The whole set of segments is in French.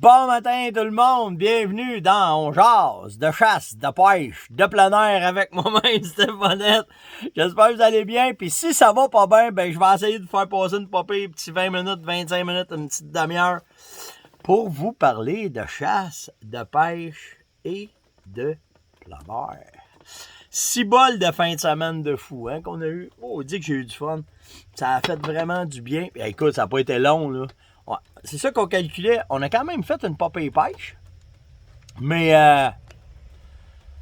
Bon matin tout le monde, bienvenue dans On jase de chasse, de pêche, de plein air avec moi-même Stéphanette. J'espère que vous allez bien, puis si ça va pas bien, ben je vais essayer de vous faire passer une popée, petit 20 minutes, 25 minutes, une petite demi-heure pour vous parler de chasse, de pêche et de plein air. 6 bols de fin de semaine de fou hein, qu'on a eu. Oh, on dit que j'ai eu du fun. Ça a fait vraiment du bien. Et écoute, ça n'a pas été long là. Ouais, c'est ça qu'on calculait. On a quand même fait une popée pêche. Mais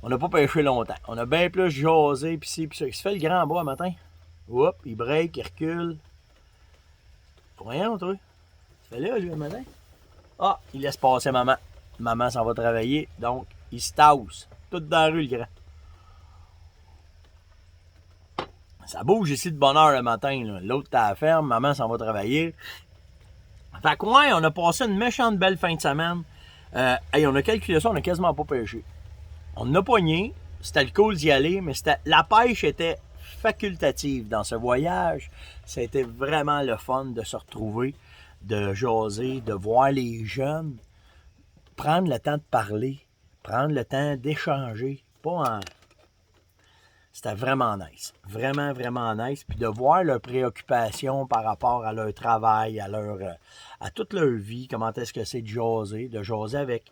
on n'a pas pêché longtemps. On a bien plus jasé pis ci pis ça. Il se fait le grand bois matin. Oups, il break, il recule. Voyons, toi. Tu fais là, lui, le matin? Ah, il laisse passer maman. Maman s'en va travailler. Donc, il se tasse. Tout dans la rue, le grand. Ça bouge ici de bonne heure le matin. Là. L'autre est à la ferme, maman s'en va travailler. Fait que ouais, on a passé une méchante belle fin de semaine. Hey, on a calculé ça, on a quasiment pas pêché. On a pogné, c'était le cool d'y aller, mais la pêche était facultative dans ce voyage. Ça a été vraiment le fun de se retrouver, de jaser, de voir les jeunes, prendre le temps de parler, prendre le temps d'échanger, pas en... C'était vraiment nice. Vraiment, vraiment nice. Puis de voir leurs préoccupations par rapport à leur travail, à toute leur vie, comment est-ce que c'est de jaser avec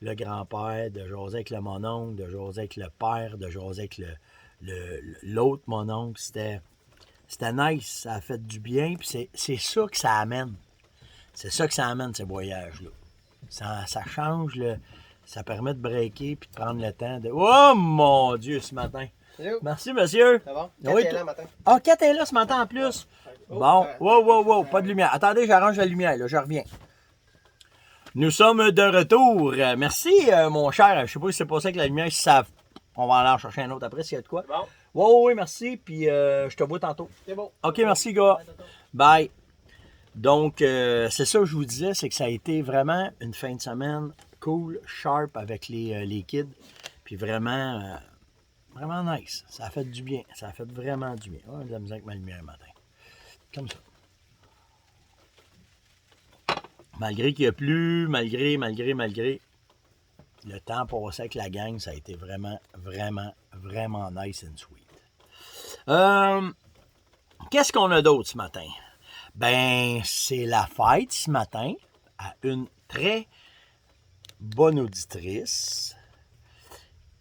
le grand-père, de jaser avec le mononcle, de jaser avec le père, de jaser avec l'autre mononcle. C'était nice. Ça a fait du bien. Puis c'est ça que ça amène. C'est ça que ça amène, ces voyages-là. Ça change, ça permet de breaker puis de prendre le temps de... Oh mon Dieu, ce matin! Salut. Merci, monsieur. Ça va? Oui, Kat est là matin. Ah, Kat est là ce matin en plus. Bon, wow, pas de lumière. Attendez, j'arrange la lumière, là, je reviens. Nous sommes de retour. Merci, mon cher. Je sais pas si c'est passé avec la lumière, si ça... On va aller en chercher un autre après, s'il y a de quoi. Bon. Oui, merci, puis je te vois tantôt. C'est bon. OK, merci, gars. Bye. Donc, c'est ça que je vous disais, c'est que ça a été vraiment une fin de semaine cool, sharp avec les kids. Puis vraiment... Vraiment nice. Ça a fait du bien. Ça a fait vraiment du bien. Oh, j'ai de la misère avec ma lumière le matin. Comme ça. Malgré qu'il y a plu, malgré, le temps passé avec la gang, ça a été vraiment, vraiment, vraiment nice and sweet. Qu'est-ce qu'on a d'autre ce matin? Ben, c'est la fête ce matin à une très bonne auditrice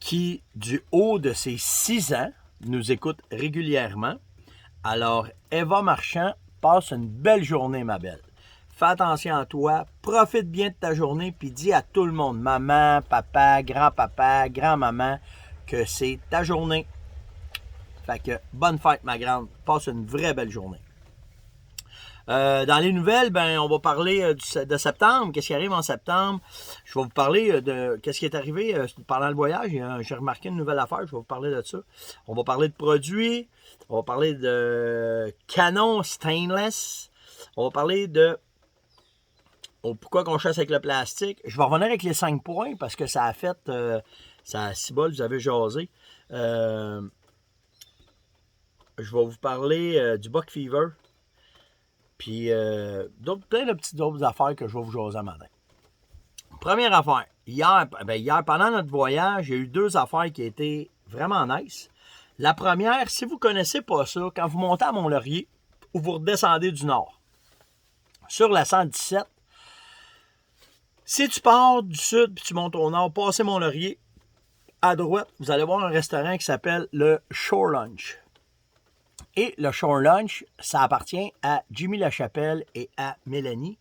qui, du haut de ses 6 ans, nous écoute régulièrement. Alors, Eva Marchand, passe une belle journée, ma belle. Fais attention à toi, profite bien de ta journée, puis dis à tout le monde, maman, papa, grand-maman, que c'est ta journée. Fait que, bonne fête, ma grande. Passe une vraie belle journée. Dans les nouvelles, ben, on va parler de septembre. Qu'est-ce qui arrive en septembre? Je vais vous parler de qu'est-ce qui est arrivé pendant le voyage. J'ai remarqué une nouvelle affaire. Je vais vous parler de ça. On va parler de produits. On va parler de canons stainless. On va parler de pourquoi qu'on chasse avec le plastique. Je vais revenir avec les 5 points parce que ça a fait... ça a 6 bols, vous avez jasé. Je vais vous parler du Buck Fever. Puis plein de petites autres affaires que je vais vous jaser matin. Première affaire. Hier, pendant notre voyage, il y a eu 2 affaires qui étaient vraiment nice. La première, si vous ne connaissez pas ça, quand vous montez à Mont-Laurier ou vous redescendez du nord, sur la 117, si tu pars du sud puis tu montes au nord, passez Mont-Laurier, à droite, vous allez voir un restaurant qui s'appelle le Shore Lunch. Et le Shore Lunch, ça appartient à Jimmy Lachapelle et à Mélanie.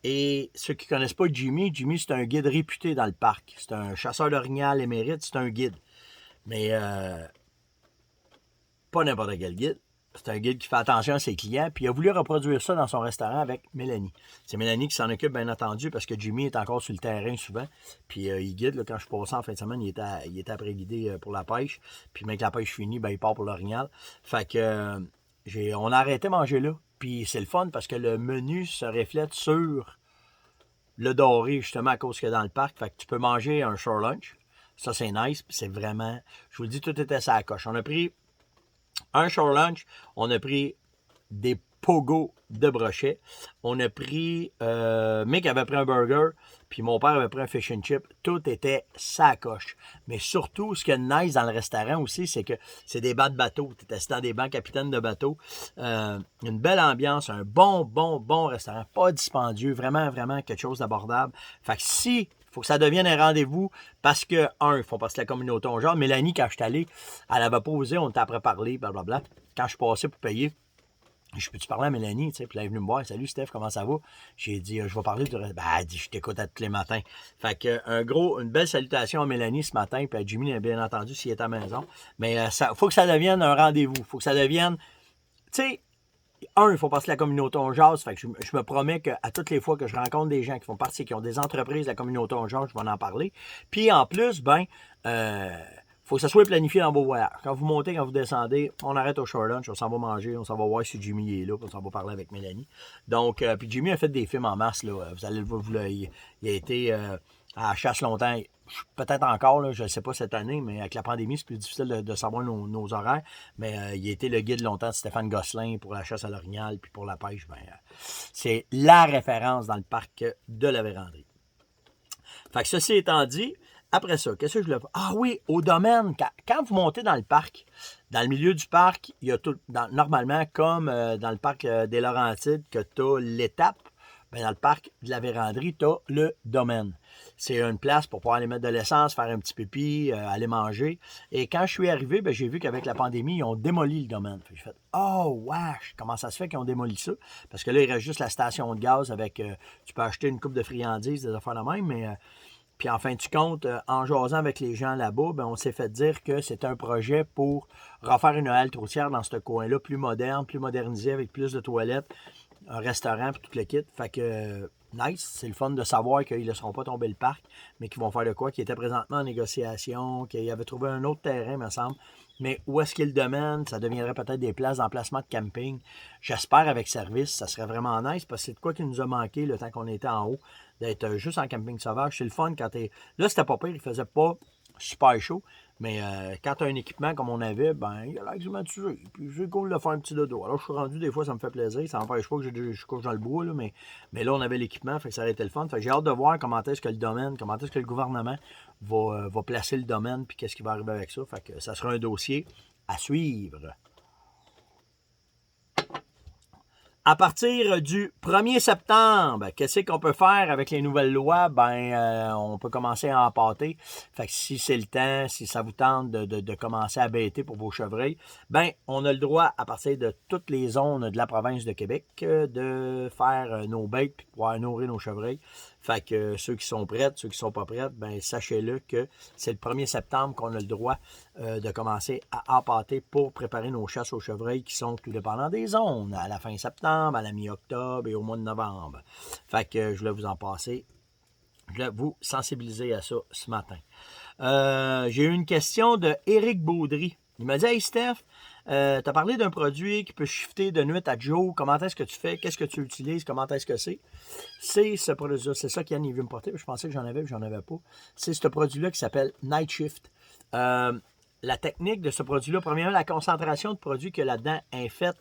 Et ceux qui ne connaissent pas Jimmy, c'est un guide réputé dans le parc. C'est un chasseur d'orignal émérite, c'est un guide. Mais pas n'importe quel guide. C'est un guide qui fait attention à ses clients. Puis il a voulu reproduire ça dans son restaurant avec Mélanie. C'est Mélanie qui s'en occupe, bien entendu, parce que Jimmy est encore sur le terrain souvent. Puis il guide. Là, quand je suis passé en fin de semaine, il était après-guidé pour la pêche. Puis même que la pêche finie, ben, il part pour l'orignal. Fait que on a arrêté de manger là. Puis c'est le fun parce que le menu se reflète sur le doré, justement, à cause qu'il y a dans le parc. Fait que tu peux manger un shore lunch. Ça, c'est nice. Puis c'est vraiment... Je vous le dis, tout était ça à la coche. On a pris un shore lunch, on a pris des Pogo de Brochet. On a pris... Mick avait pris un burger, puis mon père avait pris un fish and chip. Tout était sacoche. Mais surtout, ce qui est nice dans le restaurant aussi, c'est que c'est des bancs de bateau. Tu es assis dans des bancs capitaines de bateau. Une belle ambiance, un bon restaurant. Pas dispendieux, vraiment quelque chose d'abordable. Fait que si... faut que ça devienne un rendez-vous parce que, il faut passer la communauté au genre. Mélanie, quand je suis allé, elle avait posé, on était après parler, blablabla. Quand je suis passé pour payer, je peux-tu parler à Mélanie, tu sais, puis elle est venue me voir. Salut Steph, comment ça va? J'ai dit, je vais parler du reste. Ben, elle dit, je t'écoute à tous les matins. Fait que, une belle salutation à Mélanie ce matin, puis à Jimmy, bien entendu, s'il est à la maison. Mais, faut que ça devienne un rendez-vous. Faut que ça devienne, tu sais, il faut passer la communauté on jase. Fait que je me promets qu'à toutes les fois que je rencontre des gens qui font partie, qui ont des entreprises de la communauté on jase, je vais en parler. Puis en plus, faut que ça soit planifié dans vos voyages. Quand vous montez, quand vous descendez, on arrête au short lunch, on s'en va manger, on s'en va voir si Jimmy est là, puis on s'en va parler avec Mélanie. Donc, puis Jimmy a fait des films en masse, là. Vous allez le voir, il a été à la chasse longtemps. Peut-être encore, là, je ne sais pas cette année, mais avec la pandémie, c'est plus difficile de savoir nos horaires. Mais il a été le guide longtemps de Stéphane Gosselin pour la chasse à l'orignal, puis pour la pêche. C'est la référence dans le parc de la Vérandrie. Fait que ceci étant dit, après ça, qu'est-ce que je voulais faire? Ah oui, au domaine, quand vous montez dans le parc, dans le milieu du parc, il y a tout, normalement, comme dans le parc des Laurentides, que tu as l'étape, dans le parc de la Vérandrie, tu as le domaine. C'est une place pour pouvoir aller mettre de l'essence, faire un petit pipi, aller manger. Et quand je suis arrivé, j'ai vu qu'avec la pandémie, ils ont démoli le domaine. J'ai fait « Oh, wesh! Comment ça se fait qu'ils ont démoli ça? » Parce que là, il reste juste la station de gaz avec... tu peux acheter une coupe de friandises, des affaires de même, mais... puis en fin de compte, en jasant avec les gens là-bas, on s'est fait dire que c'était un projet pour refaire une halte routière dans ce coin-là, plus moderne, plus modernisé, avec plus de toilettes, un restaurant, puis tout le kit. Fait que, nice, c'est le fun de savoir qu'ils ne laisseront pas tomber le parc, mais qu'ils vont faire de quoi, qui était présentement en négociation, qu'ils avaient trouvé un autre terrain, me semble. Mais où est-ce qu'il le domaine? Ça deviendrait peut-être des places d'emplacement de camping. J'espère avec service, ça serait vraiment nice, parce que c'est de quoi qui nous a manqué le temps qu'on était en haut, d'être juste en camping sauvage. C'est le fun quand t'es... Là, c'était pas pire, il faisait pas super chaud, mais quand tu as un équipement comme on avait, il y a l'air climatisé. Puis c'est cool de faire un petit dodo. Alors, je suis rendu, des fois, ça me fait plaisir. Ça n'empêche pas que je couche dans le bois, là, mais là, on avait l'équipement, fait que ça aurait été le fun. Fait que j'ai hâte de voir comment est-ce que le domaine, comment est-ce que le gouvernement va placer le domaine, puis qu'est-ce qui va arriver avec ça. Fait que ça sera un dossier à suivre. À partir du 1er septembre, qu'est-ce qu'on peut faire avec les nouvelles lois? On peut commencer à empâter. Fait que si c'est le temps, si ça vous tente de commencer à bêter pour vos chevreuils, on a le droit, à partir de toutes les zones de la province de Québec, de faire nos bêtes et de pouvoir nourrir nos chevreuils. Fait que ceux qui sont prêts, ceux qui sont pas prêts, sachez-le que c'est le 1er septembre qu'on a le droit de commencer à empâter pour préparer nos chasses aux chevreuils qui sont tout dépendants des zones, à la fin septembre, à la mi-octobre et au mois de novembre. Fait que je voulais vous en passer. Je voulais vous sensibiliser à ça ce matin. J'ai eu une question de Éric Baudry. Il m'a dit « Hey Steph, tu as parlé d'un produit qui peut shifter de nuit à jour. Comment est-ce que tu fais? Qu'est-ce que tu utilises? Comment est-ce que c'est? » C'est ce produit-là. C'est ça qu'Yann veut me porter. Je pensais que j'en avais, mais j'en avais pas. C'est ce produit-là qui s'appelle Night Shift. La technique de ce produit-là, premièrement, la concentration de produit qu'il y a là-dedans est faite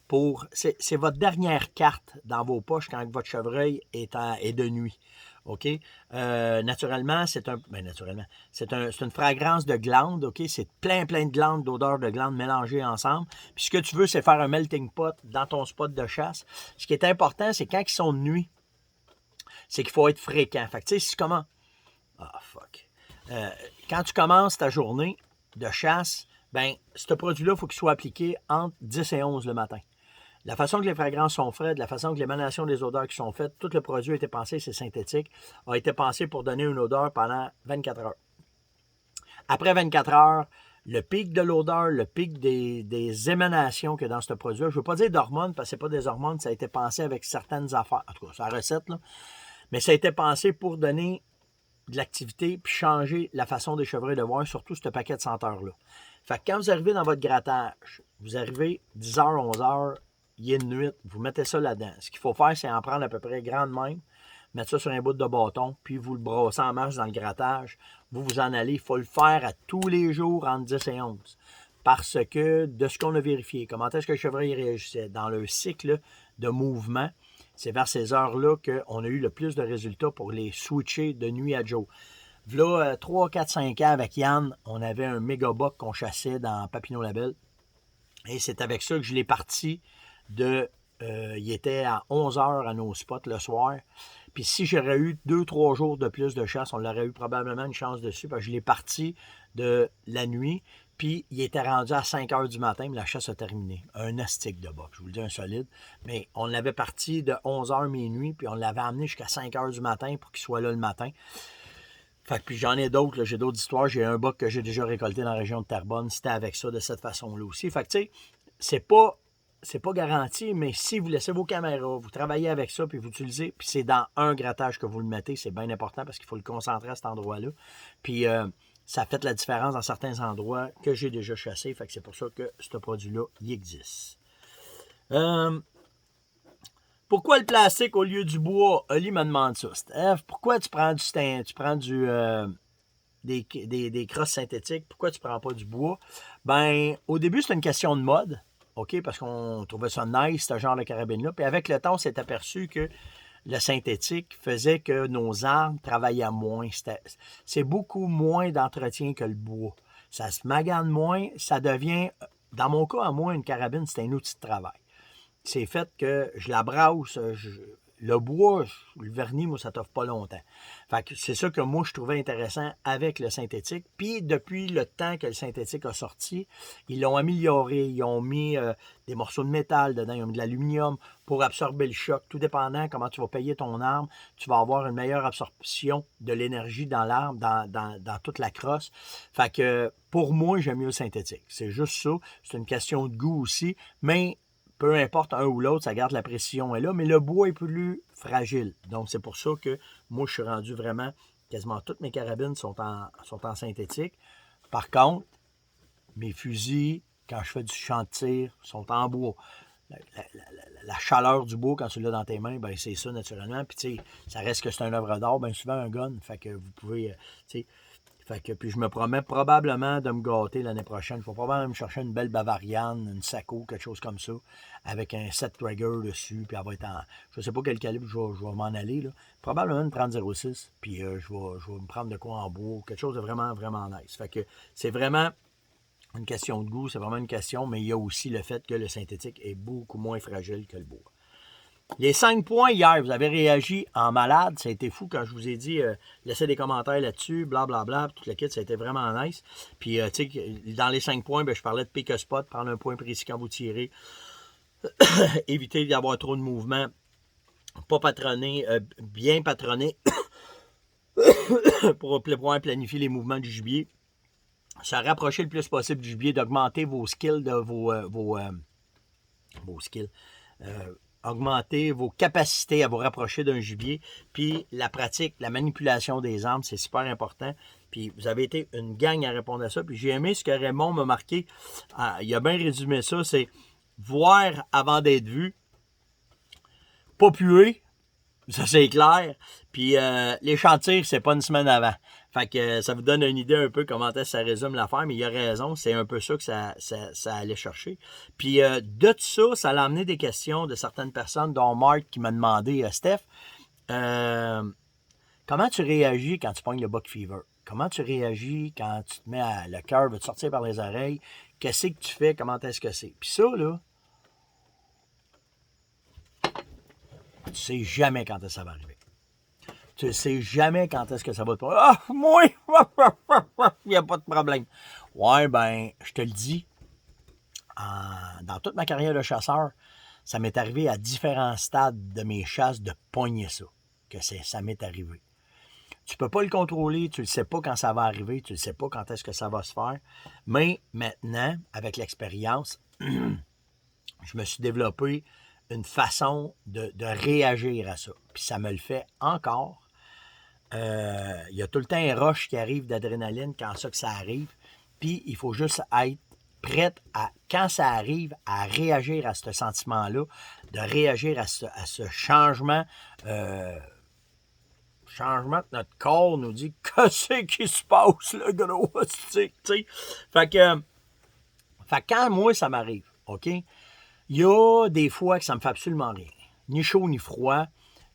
pour... C'est votre dernière carte dans vos poches quand votre chevreuil est de nuit. OK? Naturellement, c'est une fragrance de glandes, OK? C'est plein de glandes, d'odeurs de glandes mélangées ensemble. Puis ce que tu veux, c'est faire un melting pot dans ton spot de chasse. Ce qui est important, c'est quand ils sont de nuit, c'est qu'il faut être fréquent. Fait que tu sais, si tu commences... Ah, fuck. Quand tu commences ta journée de chasse, ce produit-là, il faut qu'il soit appliqué entre 10 et 11 le matin. La façon que les fragrances sont faites, la façon que l'émanation des odeurs qui sont faites, tout le produit a été pensé, c'est synthétique, a été pensé pour donner une odeur pendant 24 heures. Après 24 heures, le pic de l'odeur, le pic des émanations que dans ce produit-là, je ne veux pas dire d'hormones, parce que ce n'est pas des hormones, ça a été pensé avec certaines affaires, en tout cas, c'est la recette, là, mais ça a été pensé pour donner de l'activité puis changer la façon des chevreuils de voir, surtout ce paquet de senteurs-là. Fait que quand vous arrivez dans votre grattage, vous arrivez 10h, 11h, il est de nuit, vous mettez ça là-dedans. Ce qu'il faut faire, c'est en prendre à peu près grande même, mettre ça sur un bout de bâton, puis vous le brossez en marche dans le grattage. Vous en allez. Il faut le faire à tous les jours entre 10 et 11. parce que de ce qu'on a vérifié, comment est-ce que le chevreuil réagissait dans le cycle de mouvement, c'est vers ces heures-là qu'on a eu le plus de résultats pour les switcher de nuit à jour. Là, 3, 4, 5 ans avec Yann, on avait un méga buck qu'on chassait dans Papineau Label. Et c'est avec ça que je l'ai parti de... il était à 11 heures à nos spots le soir. Puis si j'aurais eu 2-3 jours de plus de chasse, on l'aurait eu probablement une chance dessus. Parce que je l'ai parti de la nuit. Puis il était rendu à 5 heures du matin, mais la chasse a terminé. Un astique de boc, je vous le dis, un solide. Mais on l'avait parti de 11 heures minuit, puis on l'avait amené jusqu'à 5 heures du matin pour qu'il soit là le matin. Fait que puis j'en ai d'autres, là, j'ai d'autres histoires. J'ai un boc que j'ai déjà récolté dans la région de Terrebonne. C'était avec ça, de cette façon-là aussi. Fait que tu sais, c'est pas garanti, mais si vous laissez vos caméras, vous travaillez avec ça, puis vous utilisez, puis c'est dans un grattage que vous le mettez, c'est bien important parce qu'il faut le concentrer à cet endroit-là. Puis ça fait la différence dans certains endroits que j'ai déjà chassé. Fait que c'est pour ça que ce produit-là, il existe. Pourquoi le plastique au lieu du bois? Oli me demande ça. Steph, pourquoi tu prends des crosses synthétiques? Pourquoi tu prends pas du bois? Ben, au début, c'était une question de mode. OK, parce qu'on trouvait ça nice, ce genre de carabine-là. Puis avec le temps, on s'est aperçu que le synthétique faisait que nos armes travaillaient moins. C'est beaucoup moins d'entretien que le bois. Ça se magane moins. Ça devient, dans mon cas, à moi, une carabine, c'est un outil de travail. C'est fait que je la brasse, le bois, le vernis, moi, ça t'offre pas longtemps. Fait que c'est ça que moi, je trouvais intéressant avec le synthétique. Puis, depuis le temps que le synthétique a sorti, ils l'ont amélioré. Ils ont mis des morceaux de métal dedans, ils ont mis de l'aluminium pour absorber le choc. Tout dépendant comment tu vas payer ton arme, tu vas avoir une meilleure absorption de l'énergie dans l'arme, dans toute la crosse. Fait que, pour moi, j'aime mieux le synthétique. C'est juste ça. C'est une question de goût aussi. Mais peu importe un ou l'autre, ça garde la précision est là, mais le bois est plus fragile. Donc, c'est pour ça que moi, je suis rendu vraiment, quasiment toutes mes carabines sont en synthétique. Par contre, mes fusils, quand je fais du champ de tir, sont en bois. La chaleur du bois, quand tu l'as dans tes mains, ben c'est ça, naturellement. Puis, tu sais, ça reste que c'est une œuvre d'art, bien souvent un gun. Fait que vous pouvez, tu sais, fait que, puis je me promets probablement de me gâter l'année prochaine. Je vais probablement me chercher une belle Bavariane, une Sako, quelque chose comme ça, avec un 7 Traeger dessus, puis elle va être en... Je sais pas quel calibre je vais m'en aller, là. Probablement une 30-06, puis je vais me prendre de quoi en bois, quelque chose de vraiment, vraiment nice. Fait que c'est vraiment une question de goût, c'est vraiment une question, mais il y a aussi le fait que le synthétique est beaucoup moins fragile que le bois. Les 5 points hier, vous avez réagi en malade. Ça a été fou quand je vous ai dit laissez des commentaires là-dessus, blablabla, tout le kit, ça a été vraiment nice. Puis, tu sais, dans les 5 points, ben, je parlais de pick a spot, prendre un point précis quand vous tirez, éviter d'avoir trop de mouvement, pas patronner, bien patronner pour pouvoir planifier les mouvements du gibier, se rapprocher le plus possible du gibier, d'augmenter vos skills, de vos skills. Augmenter vos capacités à vous rapprocher d'un gibier. Puis la pratique, la manipulation des armes, c'est super important. Puis vous avez été une gang à répondre à ça. Puis j'ai aimé ce que Raymond m'a marqué. Il a bien résumé ça, c'est voir avant d'être vu, pas puer, ça c'est clair. Puis les champs de tir, c'est pas une semaine avant. Fait que ça vous donne une idée un peu comment est-ce que ça résume l'affaire, mais il a raison, c'est un peu ça que ça allait chercher. Puis de tout ça, ça a amené des questions de certaines personnes, dont Marc qui m'a demandé, Steph, comment tu réagis quand tu pognes le buck fever? Comment tu réagis quand tu te mets le cœur veut te sortir par les oreilles? Qu'est-ce que tu fais? Comment est-ce que c'est? Puis ça, là, tu sais jamais quand ça va arriver. Tu ne sais jamais quand est-ce que ça va te... Ah, moi, il n'y a pas de problème. Ouais, ben, je te le dis, dans toute ma carrière de chasseur, ça m'est arrivé à différents stades de mes chasses de pogner ça, ça m'est arrivé. Tu ne peux pas le contrôler, tu ne sais pas quand ça va arriver, tu ne sais pas quand est-ce que ça va se faire. Mais maintenant, avec l'expérience, je me suis développé une façon de réagir à ça. Puis ça me le fait encore. Il y a tout le temps un rush qui arrive d'adrénaline quand ça arrive. Puis il faut juste être prête à, quand ça arrive, à réagir à ce sentiment-là, de réagir à ce changement. Changement que notre corps nous dit qu'est-ce qui se passe, le gros, tu sais. Fait Fait que quand moi, ça m'arrive, OK, il y a des fois que ça me fait absolument rien. Ni chaud, ni froid.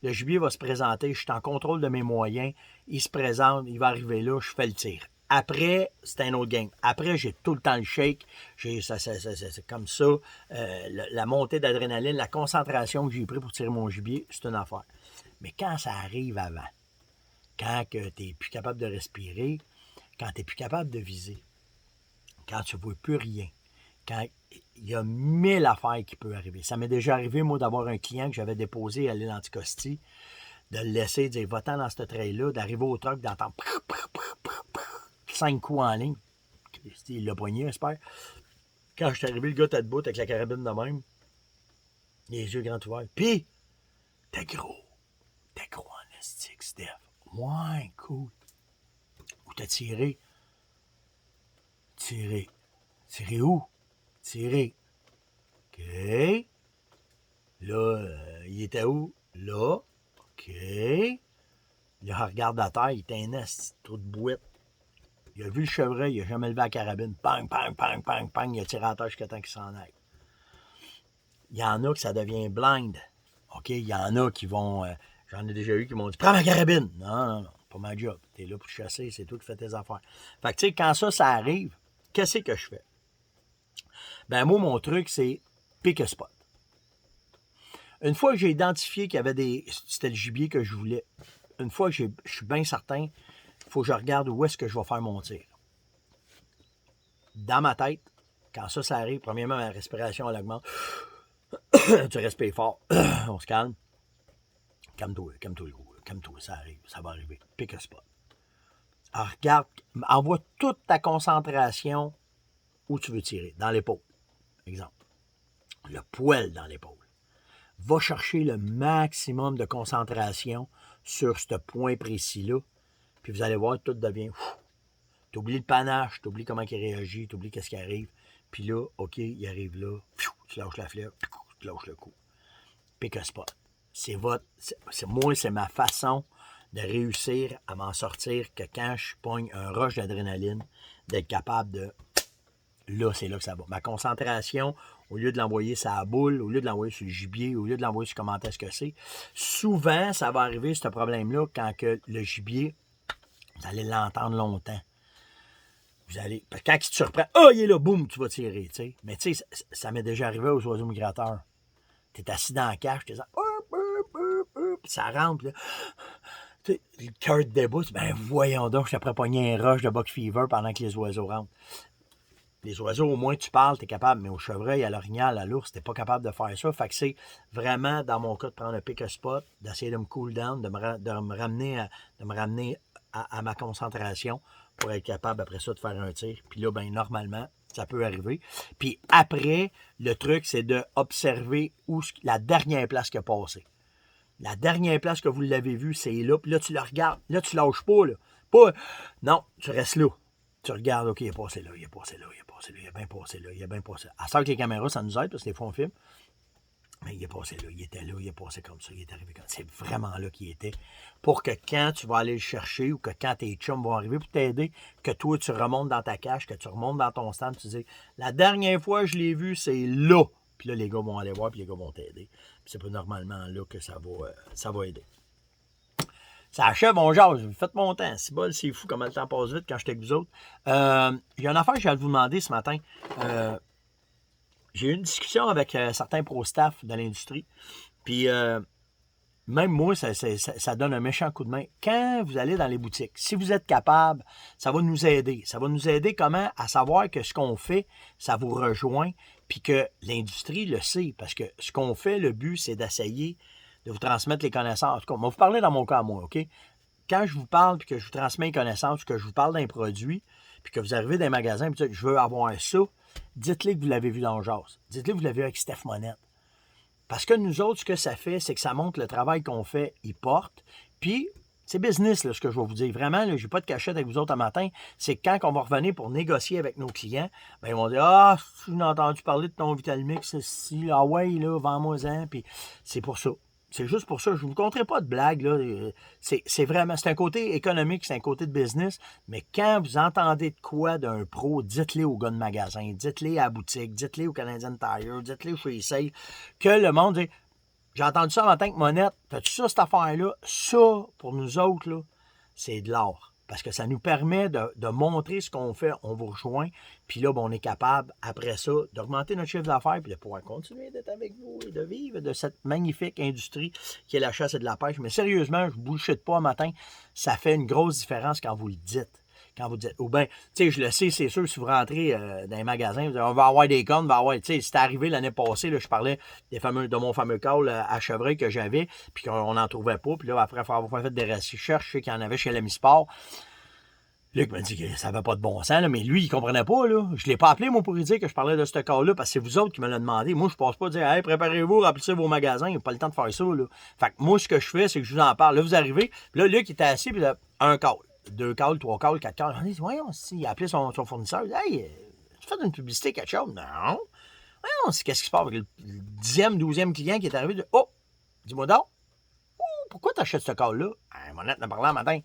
Le gibier va se présenter, je suis en contrôle de mes moyens, il se présente, il va arriver là, je fais le tir. Après, c'est un autre game. Après, j'ai tout le temps le shake. C'est comme ça. La montée d'adrénaline, la concentration que j'ai pris pour tirer mon gibier, c'est une affaire. Mais quand ça arrive avant, quand tu n'es plus capable de respirer, quand tu n'es plus capable de viser, quand tu ne vois plus rien, quand il y a 1000 affaires qui peuvent arriver. Ça m'est déjà arrivé, moi, d'avoir un client que j'avais déposé à l'île Anticosti, de le laisser dire va-t'en dans ce trail-là, d'arriver au truck, d'entendre 5 coups en ligne. Il l'a poigné, j'espère. Quand je suis arrivé, le gars était debout avec la carabine de même, les yeux grands ouverts. Puis, t'es gros en estique, Steph. Ouais, cool. Où t'as tiré? Tiré où? Tiré. OK. Là, il était où? Là. OK. Là, regarde à terre, il était un trou de bouette. Il a vu le chevreuil, il n'a jamais levé la carabine. Pang, pang, pang, pang, pang. Il a tiré à terre jusqu'à temps qu'il s'en aille. Il y en a que ça devient blind. OK? Il y en a qui vont... j'en ai déjà eu qui m'ont dit « Prends ma carabine! » Non, pas ma job. T'es là pour chasser, c'est toi qui fais tes affaires. Fait que tu sais, quand ça arrive, qu'est-ce que je fais? Ben moi, mon truc, c'est pick a spot. Une fois que j'ai identifié qu'il y avait c'était le gibier que je voulais, une fois que je suis bien certain, il faut que je regarde où est-ce que je vais faire mon tir. Dans ma tête, quand ça arrive, premièrement, ma respiration, elle augmente. Tu respires fort. On se calme. Calme-toi, le gros. Calme-toi, ça arrive, ça va arriver. Pick a spot. Alors, regarde, envoie toute ta concentration où tu veux tirer. Dans l'épaule, exemple. Le poil dans l'épaule. Va chercher le maximum de concentration sur ce point précis-là. Puis vous allez voir, tout devient... Tu oublies le panache, tu oublies comment il réagit, tu oublies qu'est-ce qui arrive. Puis là, OK, il arrive là. Tu lâches la fleur, tu lâches le coup. Pick a spot. Moi, c'est ma façon de réussir à m'en sortir que quand je pogne un rush d'adrénaline, d'être capable de... Là, c'est là que ça va. Ma concentration, au lieu de l'envoyer sur la boule, au lieu de l'envoyer sur le gibier, au lieu de l'envoyer sur comment est-ce que c'est, souvent, ça va arriver, ce problème-là, quand que le gibier, vous allez l'entendre longtemps. Quand il te surprend, il est là, boum, tu vas tirer, tu sais. Mais tu sais, ça m'est déjà arrivé aux oiseaux migrateurs. Tu es assis dans la cage, tu es ça rentre, là. Tu sais, le cœur de débat, ben voyons donc, je suis après pogner un rush de buck fever pendant que les oiseaux rentrent. Les oiseaux, au moins, tu parles, tu es capable, mais au chevreuil, à l'orignal, à l'ours, tu n'es pas capable de faire ça. Fait que c'est vraiment, dans mon cas, de prendre un pick a spot, d'essayer de me cool down, de me ramener à ma concentration pour être capable, après ça, de faire un tir. Puis là, ben normalement, ça peut arriver. Puis après, le truc, c'est d'observer la dernière place qui a passé. La dernière place que vous l'avez vue, c'est là. Puis là, tu la regardes. Là, tu lâches pas, là. Non, tu restes là. Tu regardes, OK, il est passé là, il est passé là, il est passé là, il est bien passé là, il est bien passé là. À ça que les caméras, ça nous aide, parce que des fois, on filme. Mais il est passé là, il était là, il est passé comme ça, il est arrivé comme ça. C'est vraiment là qu'il était. Pour que quand tu vas aller le chercher ou que quand tes chums vont arriver pour t'aider, que toi, tu remontes dans ta cage, que tu remontes dans ton stand, tu dis, la dernière fois que je l'ai vu, c'est là. Puis là, les gars vont aller voir, puis les gars vont t'aider. Puis c'est pas normalement là que ça va aider. Ça achève, on jase. Faites mon temps. C'est bol, c'est fou comment le temps passe vite quand j'étais avec vous autres. Il y a une affaire que j'ai à vous demander ce matin. J'ai eu une discussion avec certains pro-staff de l'industrie. Puis, même moi, ça donne un méchant coup de main. Quand vous allez dans les boutiques, si vous êtes capable, ça va nous aider. Ça va nous aider comment? À savoir que ce qu'on fait, ça vous rejoint, puis que l'industrie le sait. Parce que ce qu'on fait, le but, c'est d'essayer de vous transmettre les connaissances. En tout cas, on va vous parler dans mon cas à moi, OK? Quand je vous parle, puis que je vous transmets les connaissances, que je vous parle d'un produit, puis que vous arrivez dans un magasin, puis je veux avoir ça, dites-le que vous l'avez vu dans le jazz. Dites-le que vous l'avez vu avec Steph Monette. Parce que nous autres, ce que ça fait, c'est que ça montre le travail qu'on fait, il porte. Puis, c'est business, là, ce que je vais vous dire. Vraiment, je n'ai pas de cachette avec vous autres un matin. C'est que quand on va revenir pour négocier avec nos clients, ben, ils vont dire « Ah, j'ai entendu parler de ton Vitalmix, si, ah ouais, là, vends-moi-en. » Puis, c'est pour ça. C'est juste pour ça. Je ne vous conterai pas de blagues. Là. C'est vraiment, c'est un côté économique, c'est un côté de business. Mais quand vous entendez de quoi d'un pro, dites-le au gars de magasin, dites-le à la boutique, dites-le au Canadian Tire, dites-le chez Sale, que le monde dit, j'ai entendu ça en tant que monette, t'as-tu ça, cette affaire-là? Ça, pour nous autres, là, c'est de l'or. Parce que ça nous permet de montrer ce qu'on fait, on vous rejoint, puis là, ben, on est capable, après ça, d'augmenter notre chiffre d'affaires, puis de pouvoir continuer d'être avec vous et de vivre de cette magnifique industrie qui est la chasse et de la pêche. Mais sérieusement, je ne bullshit pas un matin, ça fait une grosse différence quand vous le dites. Quand vous dites, ou bien, tu sais, je le sais, c'est sûr, si vous rentrez dans les magasins, vous dites, on va avoir des cornes, on va avoir, tu sais, c'est arrivé l'année passée, là, je parlais de mon fameux call à Chevreuil que j'avais, puis qu'on n'en trouvait pas, puis là, après avoir fait des recherches, je sais qu'il y en avait chez l'Amisport. Luc m'a dit que ça n'avait pas de bon sens, là, mais lui, il comprenait pas, là. Je l'ai pas appelé, moi, pour lui dire que je parlais de ce call-là, parce que c'est vous autres qui me l'avez demandé. Moi, je passe pas à dire, hey, préparez-vous, remplissez vos magasins, il n'y a pas le temps de faire ça, là. Fait que moi, ce que je fais, c'est que je vous en parle. Là, vous arrivez, puis là, Luc, il était assis, puis il a un call. 2 calls, 3 calls, 4 calls. On dit, voyons, il a appelé son fournisseur. Il dit, hey, tu fais une publicité, quelque chose? Non. Voyons, qu'est-ce qui se passe avec le 10e, 12e client qui est arrivé? Oh, dis-moi donc, pourquoi tu achètes ce call-là? Monette m'a parlé un matin.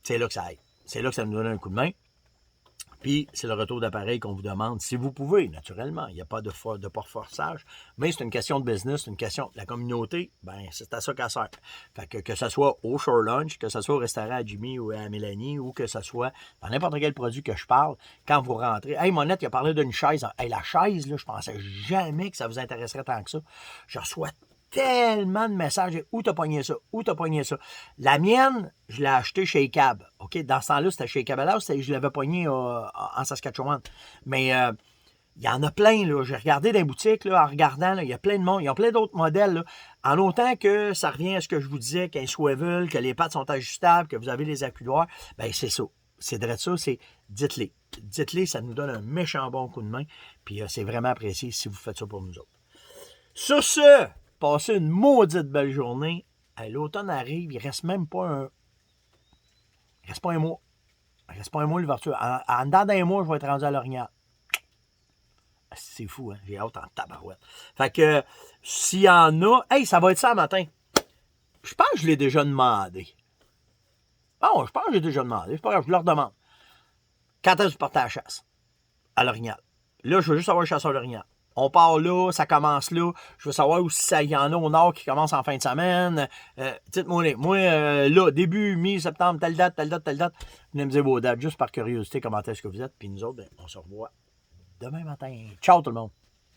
C'est là que ça aide. C'est là que ça nous donne un coup de main. Puis, c'est le retour d'appareil qu'on vous demande. Si vous pouvez, naturellement, il n'y a pas de forçage, mais c'est une question de business, c'est une question de la communauté, ben c'est à ça qu'elle sert. Fait que ce soit au Shore Lunch, que ce soit au restaurant à Jimmy ou à Mélanie, ou que ce soit dans n'importe quel produit que je parle, quand vous rentrez. Hey, Monette, il a parlé d'une chaise. Hey, la chaise, là, je pensais jamais que ça vous intéresserait tant que ça. Je reçois tellement de messages. Où t'as pogné ça? Où t'as pogné ça? La mienne, je l'ai achetée chez Cab. OK? Dans ce temps-là, c'était chez Cabela's. Je l'avais pogné en Saskatchewan. Mais il y en a plein. Là. J'ai regardé dans les boutiques là, en regardant. Il y a plein de monde. Il y a plein d'autres modèles. Là. En autant que ça revient à ce que je vous disais, qu'un swivel, que les pattes sont ajustables, que vous avez les accoudoirs, ben c'est ça. C'est de ça. C'est dites-les. Dites-les, ça nous donne un méchant bon coup de main. Puis c'est vraiment apprécié si vous faites ça pour nous autres. Sur ce, passez une maudite belle journée. L'automne arrive, il ne reste même pas un... Il reste pas un mois. Il reste pas un mois l'ouverture. En dedans d'un mois, je vais être rendu à l'Orignal. C'est fou, hein? J'ai hâte en tabarouette. Fait que, s'il y en a... Hey, ça va être ça le matin. Je pense que je l'ai déjà demandé. Bon, je pense que je l'ai déjà demandé. C'est pas grave, je leur demande. Quand est-ce que vous partez à la chasse? À l'Orignal. Là, je veux juste savoir le chasseur à l'Orignal. On part là, ça commence là. Je veux savoir si il y en a au nord qui commence en fin de semaine. Dites-moi, là, début, mi-septembre, telle date, telle date, telle date. Venez me dire vos dates, juste par curiosité, comment est-ce que vous êtes. Puis nous autres, ben, on se revoit demain matin. Ciao tout le monde.